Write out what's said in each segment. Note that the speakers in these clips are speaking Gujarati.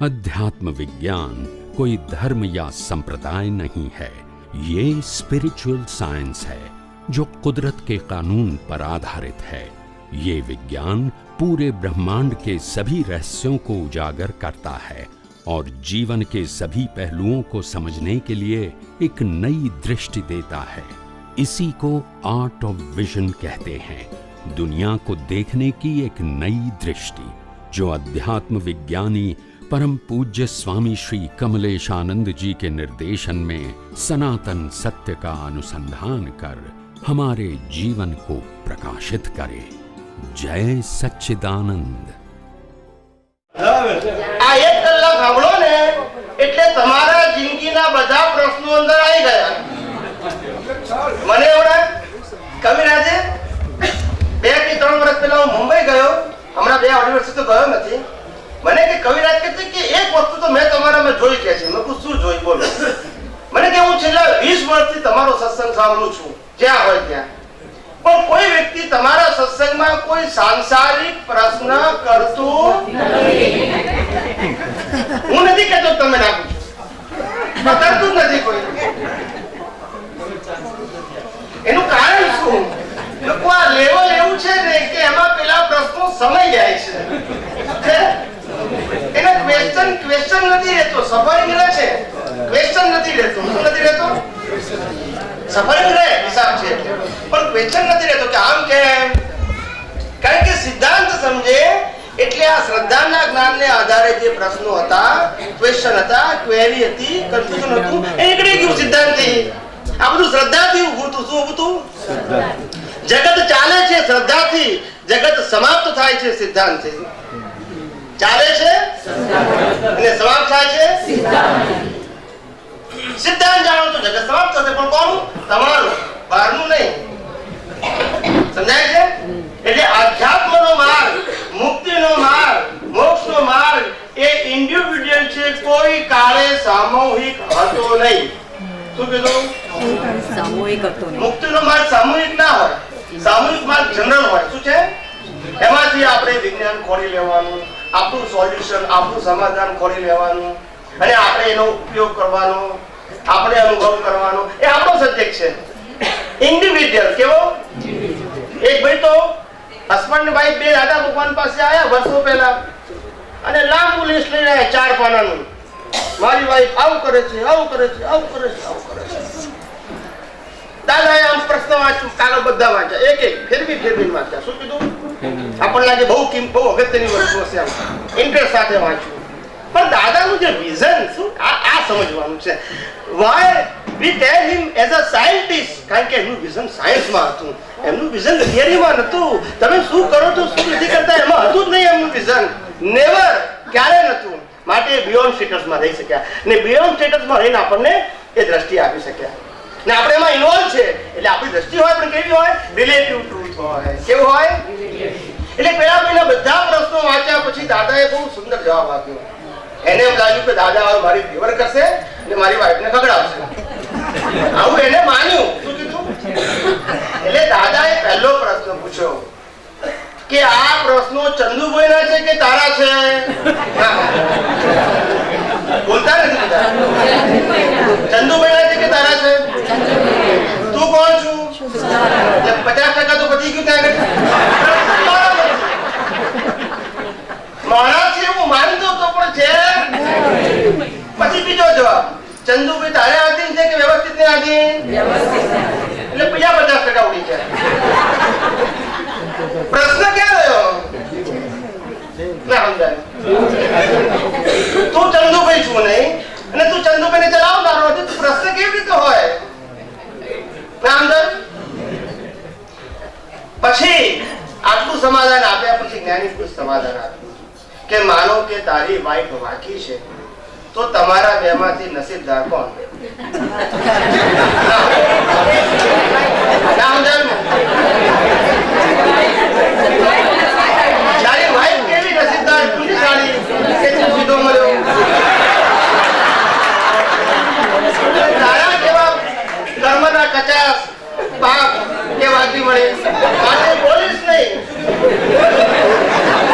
अध्यात्म विज्ञान कोई धर्म या संप्रदाय नहीं है, ये स्पिरिचुअल साइंस है जो कुदरत के कानून पर आधारित है। ये विज्ञान पूरे ब्रह्मांड के सभी रहस्यों को उजागर करता है और जीवन के सभी पहलुओं को समझने के लिए एक नई दृष्टि देता है। इसी को आर्ट ऑफ विजन कहते हैं, दुनिया को देखने की एक नई दृष्टि, जो अध्यात्म विज्ञानी परम पूज्य स्वामी श्री कमलेशानंद जी के निर्देशन में सनातन सत्य का अनुसंधान कर हमारे जीवन को प्रकाशित करे। जय सच्चिदानंद। આ એક કલાક સાંભળો ને એટલે તમારા જિંદગીના બધા પ્રશ્નો અંદર આવી ગયા. મને એવડા કવિરાજે 2 કે 3 વર્ષ પહેલા હું મુંબઈ ગયો, હમણાં 2-2.5 વર્ષ તો ગયો નથી. મને કે કવિરાજ કહે કે એક વસ્તુ તો મેં તમારામાં જોઈ કે છે. મેં કહું શું જોઈ બોલો. મને કે હું છેલ્લા 20 વર્ષથી તમારો સત્સંગ સાંભળું છું જ્યાં હોય ત્યાં, પણ કોઈ વ્યક્તિ તમારા સત્સંગમાં કોઈ સાંસારિક પ્રશ્ન કરતું નથી. હું નથી કહેતો તમે ના પૂછો, કરતું જ નથી કોઈ. એનું કારણ શું? લોકો આ લેવલ એવું છે ને કે એમાં પેલા પ્રશ્નો સમય જાય છે. એને ક્વેશ્ચન નથી રહેતો, સફરિંગ રહે છે. ક્વેશ્ચન નથી રહેતો. શું નથી રહેતો? સફરિંગ રહે હિસાબ છે, પણ ક્વેશ્ચન નથી રહેતો કે આમ કેમ. કારણ કે સિદ્ધાંત સમજે એટલે આ શ્રદ્ધાના જ્ઞાનને આધારે જે પ્રશ્નો હતા, ક્વેશ્ચન હતા, ક્વેરી હતી, કન્ફ્યુઝન હતું, એ નીકળી ગયું સિદ્ધાંતથી. આ બધું શ્રદ્ધાથી ઊભું હતું. શું ઊભું હતું? જગત ચાલે છે શ્રદ્ધાથી, જગત સમાપ્ત થાય છે સિદ્ધાંતથી. ચાલે છે અને સમાપ્ત થાય છે સિદ્ધાંત. સિદ્ધાંત જાણો તો જગત સમાપ્ત થશે, પણ કોનું? તમારું, બહારનું નહીં. સમજાય છે? એટલે આધ્યાત્મનો માર્ગ, મુક્તિનો માર્ગ, મોક્ષનો માર્ગ એ ઇન્ડિવિડ્યુઅલ છે, કોઈ કાળે સામૂહિક હતો નહીં. શું કીધું? સામૂહિક હતો નહીં. મુક્તિનો માર્ગ સામૂહિક ના હોય, સામૂહિક માર્ગ જનરલ હોય. શું છે? એમાંથી આપણે વિજ્ઞાન ખોલી લેવાનું, આપણું સોલ્યુશન, આપણું સમાધાન ખોલી લેવાનું અને આપણે એનો ઉપયોગ કરવાનો, આપણે અનુભવ કરવાનો, એ આપણો સબ્જેક્ટ છે. ઇન્ડિવિડ્યુઅલ કેવો? એક ભાઈ તો હસબન્ડ વાઈફ બે દાદા ભગવાન પાસે આવ્યા વર્ષો પહેલા અને લાંબુ લિસ્ટ લઈને આવ્યા 4 પાનાનું. મારી વાઈફ આવું કરે છે, આવું કરે છે, આવું કરે છે, આવું કરે છે. દાદાએ આમ પ્રશ્ન વાંચ્યું, કાગળ બધા વાંચ્યા, એક ફેરવી વાંચ્યા. શું કીધું? આપણને લાગે બહુ અગત્યની વસ્તુ હશે, આમ ઇન્ટરેસ્ટ સાથે વાંચ્યું. પણ દાદાનું જે વિઝન શું, આ સમજવાનું છે. Why we tell him as a scientist, કારણ કે એમનું વિઝન સાયન્સમાં હતું, એમનું વિઝન થિયરીમાં નહોતું. તમે શું કરો છો, શું નથી કરતા, એમાં હતું જ નહીં એમનું વિઝન. નેવર, ક્યારે નહોતું. માટે બિયોન્ડ સ્ટેટસમાં રહી શક્યા ને બિયોન્ડ સ્ટેટસમાં રહીને આપણને એ દ્રષ્ટિ આપી શક્યા. ને આપણે એમાં ઇન્વોલ્વ છે એટલે આપણી દ્રષ્ટિ હોય પણ કેવી હોય? રિલેટિવ ટ્રુથ હોય. કેવું હોય? એટલે પેલા મહિના બધા પ્રશ્નો વાંચ્યા પછી દાદાએ બહુ સુંદર જવાબ આપ્યો. એને એમ લાગ્યું કે દાદા મારી ફેવર કરશે અને મારી વાઈફને ખગડાવશે. આવું એને માન્યું. શું કીધું? એટલે દાદાએ પહેલો પ્રશ્ન પૂછ્યો કે આ પ્રશ્નો ચંદુભાઈના છે કે તારા છે? બોલતા નથી બધા. ચંદુભાઈના છે કે તારા છે? તું કોણ છું? 50% તો પતી ગયું ત્યાં આગળ. માણસ છે એવું માનતો તો પણ છે. પછી બીજો જવાબ, ચંદુભાઈ તારે આધીન છે કે વ્યવસ્થિત ને આધીન? એટલે બીજા 50% ઉડી જાય. પ્રશ્ન ક્યાં રહ્યો? ના સમજાય. તું ચંદુભાઈ છું નહીં અને તું ચંદુભાઈને ચલાવનારો નથી, તું પ્રશ્ન કેવી રીતે હોય? ના સમજાય. પછી આટલું સમાધાન આપ્યા પછી જ્ઞાની પુરુષ સમાધાન આપ્યું કે માનો કે તારી વાઈફ વાકી છે તો તમારા બેમાંથી નસીબદાર કોણ? ના સમજાય. તારી વાઈફ કેવી નસીબદાર, પુણ્યશાળી કે સીધો મળ્યો? તારા જેવા કર્મના 50 પાપ કે વાગી મળે. માટે બોલીશ નહીં.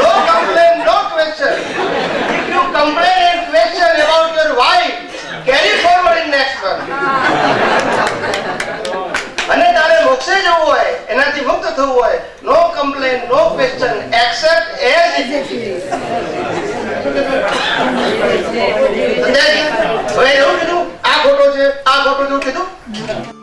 No complaint, no question. If you complain હોય no complain no question accept as it is. હવે એવું કીધું આ ખોટો છે આ ખોટું જેવું કીધું.